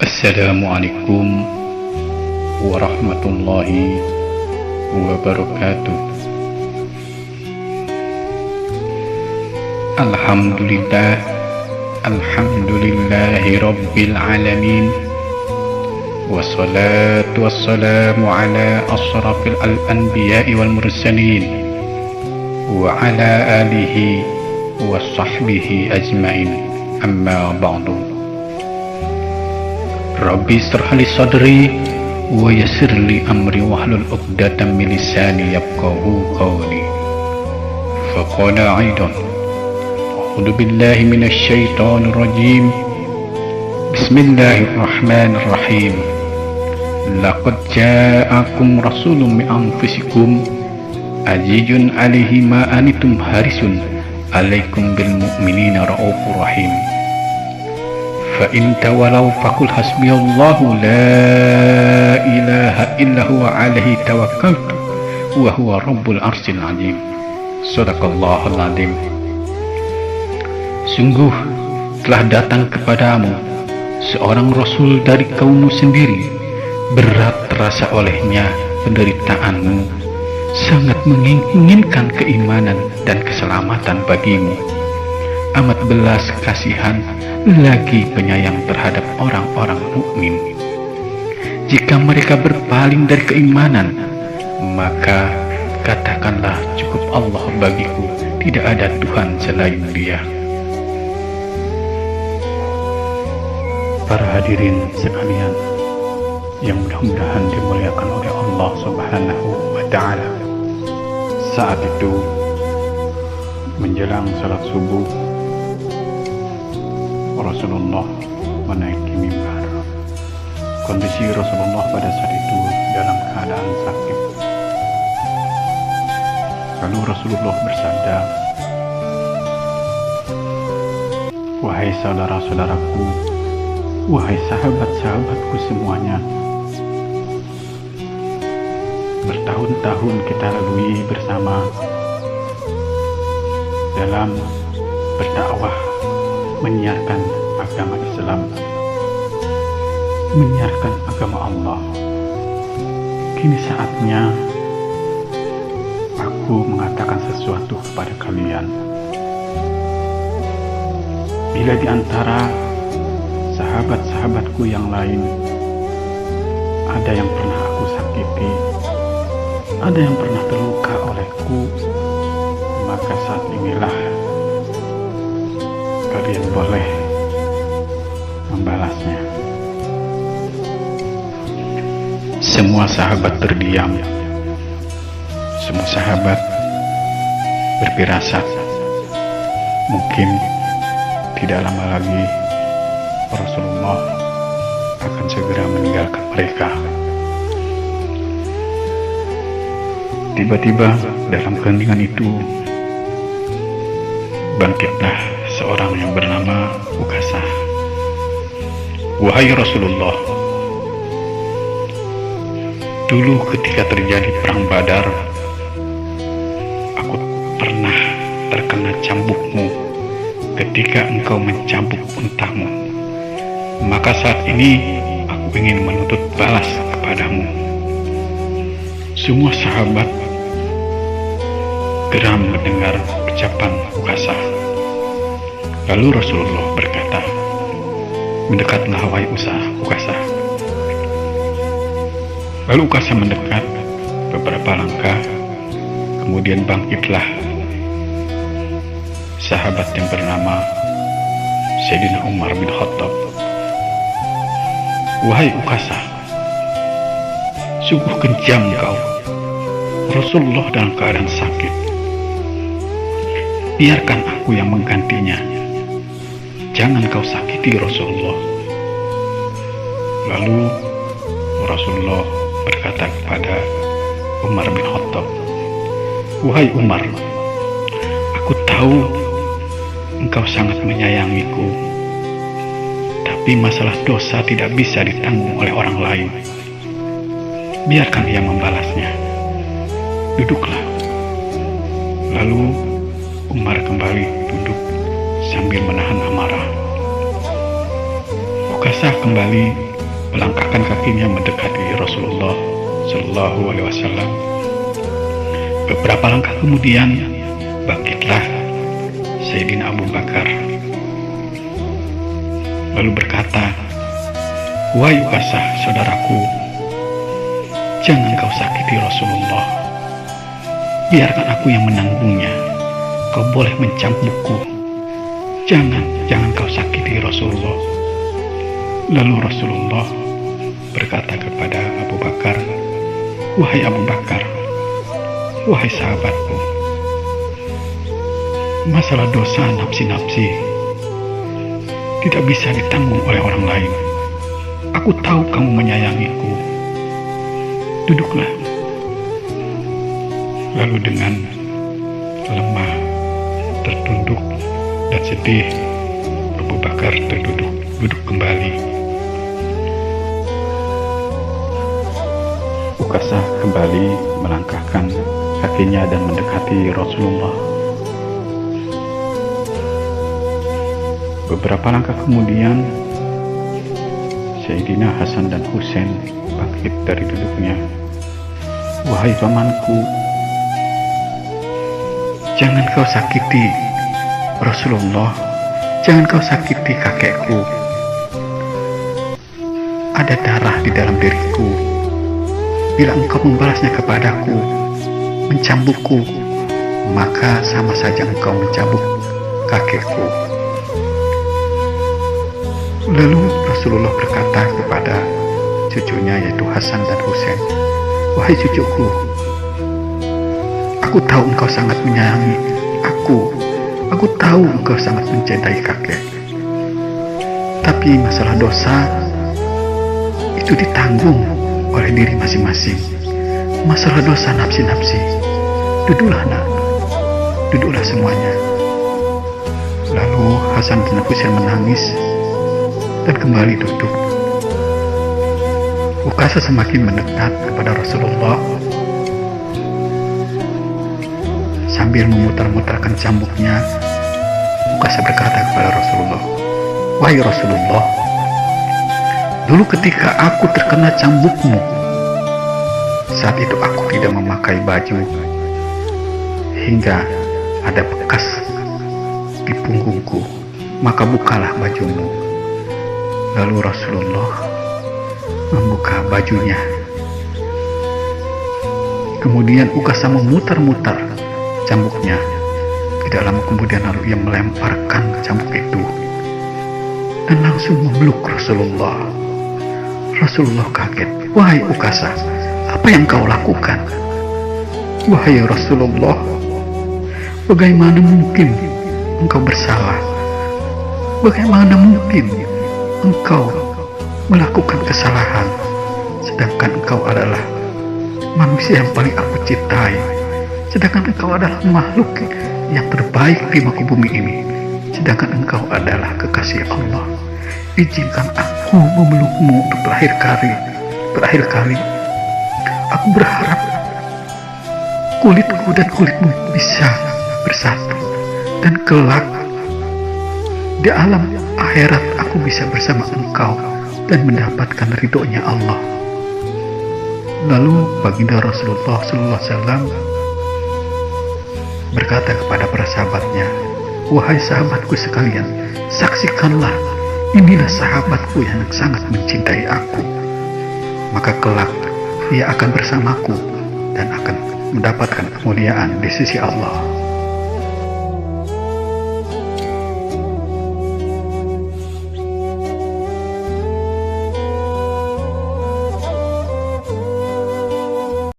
Assalamualaikum warahmatullahi wabarakatuh. Alhamdulillahi rabbil alamin. Wassalatu wassalamu ala asrafil anbiya'i wal mursalin wa ala alihi wa sahbihi ajmain. Amma ba'du. Rabbi shrah li sadri wa yassir li amri wahlul 'uqdatam min lisani yafqahu qawli. Faqala aidan a'udzu billahi minasy syaithanir rajim. Bismillahirrahmanirrahim. Laqad ja'akum rasulun min anfusikum azizun 'alaihi ma anittum harisun 'alaikum bil mu'minina raufur rahim. Fa in tawallaw faqul hasbiyallahu la ilaha illa huwa 'alaihi tawakkaltu wa huwa rabbul arsyil 'azim. Shadaqallahul 'azim. Sungguh telah datang kepadamu seorang rasul dari kaummu sendiri. Berat terasa olehnya penderitaanmu, sangat menginginkan keimanan dan keselamatan bagimu. Amat belas kasihan lagi penyayang terhadap orang-orang mukmin. Jika mereka berpaling dari keimanan, maka katakanlah cukup Allah bagiku, tidak ada Tuhan selain Dia. Para hadirin sekalian yang mudah-mudahan dimuliakan oleh Allah Subhanahu wa Ta'ala, saat itu menjelang salat subuh, Rasulullah menaiki mimbar. Kondisi Rasulullah pada saat itu dalam keadaan sakit. Lalu Rasulullah bersabda, "Wahai saudara-saudaraku, wahai sahabat-sahabatku semuanya, bertahun-tahun kita lalui bersama dalam berdakwah, menyiarkan agama Islam, menyiarkan agama Allah. Kini saatnya aku mengatakan sesuatu kepada kalian. Bila di antara sahabat-sahabatku yang lain ada yang pernah aku sakiti, ada yang pernah terluka olehku, maka saat inilah kalian boleh membalasnya." Semua sahabat terdiam. Semua sahabat berfirasat, mungkin tidak lama lagi Rasulullah akan segera meninggalkan mereka. Tiba-tiba dalam keheningan itu bangkitlah seorang yang bernama Ukasah. "Wahai Rasulullah, dulu ketika terjadi perang Badar, aku pernah terkena cambukmu ketika engkau mencambuk untamu. Maka saat ini aku ingin menuntut balas kepadamu." Semua sahabat geram mendengar ucapan Ukasah. Lalu Rasulullah berkata, "Mendekatlah wahai Ukasah." Lalu Ukasah mendekat beberapa langkah, kemudian bangkitlah sahabat yang bernama Sayyidina Umar bin Khattab. "Wahai Ukasah, sungguh kejam kau. Rasulullah dalam keadaan sakit. Biarkan aku yang menggantinya. Jangan kau sakiti Rasulullah." Lalu Rasulullah berkata kepada Umar bin Khattab, "Wahai Umar, aku tahu engkau sangat menyayangiku, tapi masalah dosa tidak bisa ditanggung oleh orang lain. Biarkan ia membalasnya. Duduklah." Lalu Umar kembali duduk sambil menahan amarah. Ukasah kembali melangkahkan kakinya mendekati Rasulullah Shallallahu Alaihi Wasallam. Beberapa langkah kemudian bangkitlah Sayyidina Abu Bakar, lalu berkata, "Wahai Ukasah, saudaraku, jangan kau sakiti Rasulullah. Biarkan aku yang menanggungnya. Kau boleh mencambukku. Jangan kau sakiti Rasulullah." Lalu Rasulullah berkata kepada Abu Bakar, "Wahai Abu Bakar, wahai sahabatku, masalah dosa nafsi-nafsi tidak bisa ditanggung oleh orang lain. Aku tahu kamu menyayangiku. Duduklah." Lalu dengan lemah, tertunduk dan sedih, Abu Bakar duduk kembali. Ukasah kembali melangkahkan kakinya dan mendekati Rasulullah. Beberapa langkah kemudian, Sayyidina Hasan dan Husain bangkit dari duduknya. "Wahai pamanku, jangan kau sakiti Rasulullah, jangan kau sakiti kakekku. Ada darah di dalam diriku. Bila engkau membalasnya kepadaku, mencambukku, maka sama saja engkau mencambuk kakekku." Lalu Rasulullah berkata kepada cucunya, yaitu Hasan dan Husain, "Wahai cucuku, aku tahu engkau sangat menyayangi aku tahu engkau sangat mencintai kakek. Tapi masalah dosa itu ditanggung oleh diri masing-masing. Masalah dosa nafsi-nafsi, duduklah nak, duduklah semuanya." Lalu Hasan dan Husain menangis dan kembali duduk. Ukasah semakin mendekat kepada Rasulullah sambil memutar-mutarkan cambuknya. Ukasah berkata kepada Rasulullah, "Wahai Rasulullah, dulu ketika aku terkena cambukmu, saat itu aku tidak memakai baju hingga ada bekas di punggungku, maka bukalah bajumu." Lalu Rasulullah membuka bajunya. Kemudian Ukasah memutar-mutar cambuknya di dalam, kemudian lalu ia melemparkan cambuk itu dan langsung memeluk Rasulullah. Rasulullah kaget. "Wahai Ukasah, apa yang kau lakukan?" "Wahai Rasulullah, bagaimana mungkin engkau bersalah? Bagaimana mungkin engkau melakukan kesalahan, sedangkan engkau adalah manusia yang paling aku cintai, sedangkan engkau adalah makhluk yang terbaik di muka bumi ini, sedangkan engkau adalah kekasih Allah. Izinkan aku memelukmu untuk terakhir kali. Aku berharap kulitku dan kulitmu bisa bersatu, dan kelak di alam akhirat aku bisa bersama engkau dan mendapatkan ridhonya Allah." Lalu baginda Rasulullah SAW berkata kepada para sahabatnya, "Wahai sahabatku sekalian, saksikanlah, inilah sahabatku yang sangat mencintai aku. Maka kelak ia akan bersamaku dan akan mendapatkan kemuliaan di sisi Allah."